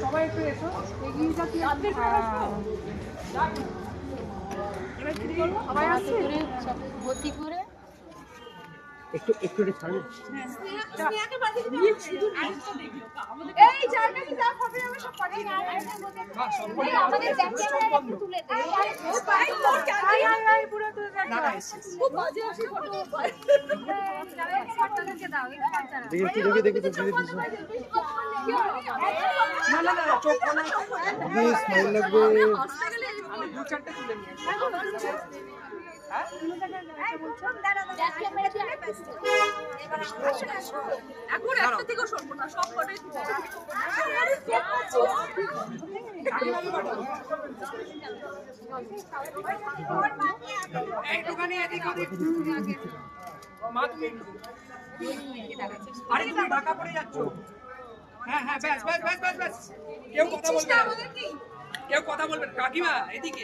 সবাই একটু এসো সবাই আসছে ভর্তি করে একটু একটু ছাড়ুন। এই জায়গা কি যা হবে আমরা সব পারি না আমাদের দেখতে একটু তুলে দেই আই পুরো তুলে দেখ খুব বাজে আসে ফটো যারা এক্সপার্টদেরকে দাও এক্সপার্ট দেখি না না না চোখ না দিস স্মাইল লাগবে আমি দু চারটে তুলে নিয়ে হ্যাঁ তুমি দাঁড়া ব্যাক ক্যামেরা দিয়ে ব্যস্ত এবার আসো এখন একটা থেকে সরব না সব ফটোই তুলবো একটুখানি এদিক ওদিক মা তুমি আরে তুমি ঢাকা পড়ে যাচ্ছ হ্যাঁ হ্যাঁ ব্যাস কেউ কথা বলবে না কেউ কথা বলবে না কাকিমা এদিকে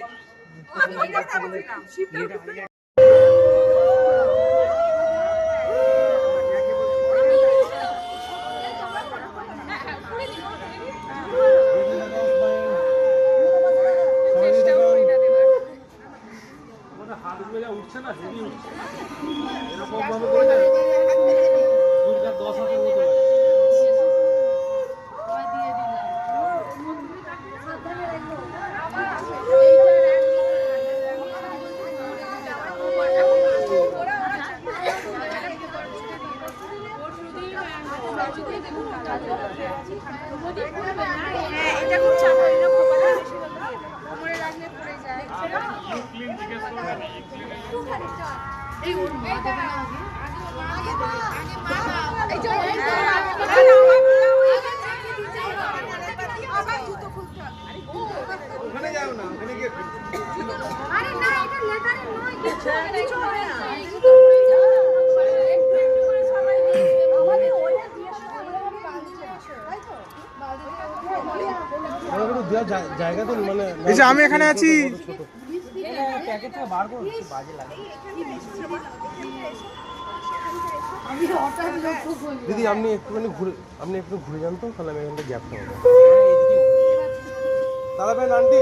উঠছে না হেভি উঠছে এরকম ভাবে করে না দুর্গা 10 হাতের মতো লাগে দিয়ে দিলাম এটা খুব চাপ হয় না খোপাটা কোমরে লাগলে পড়ে যায় ক্লিন জিজ্ঞেস করবে এই ওর মা দেবে না আগে মা এই যে আবার জুতো খুলতে হবে ওখানে যাও না ওখানে গিয়ে আরে না এটা লেটারে নয় কিছু হবে না একটু করে সবাই দিয়ে আমাদের ওইটা দিয়ে জায়গা তো মানে এই যে আমি এখানে আছি দিদি আপনি একটুখানি ঘুরে যান তো তাহলে আমি এখানটা গ্যাপটা হবে দাদা ভাই আন্টি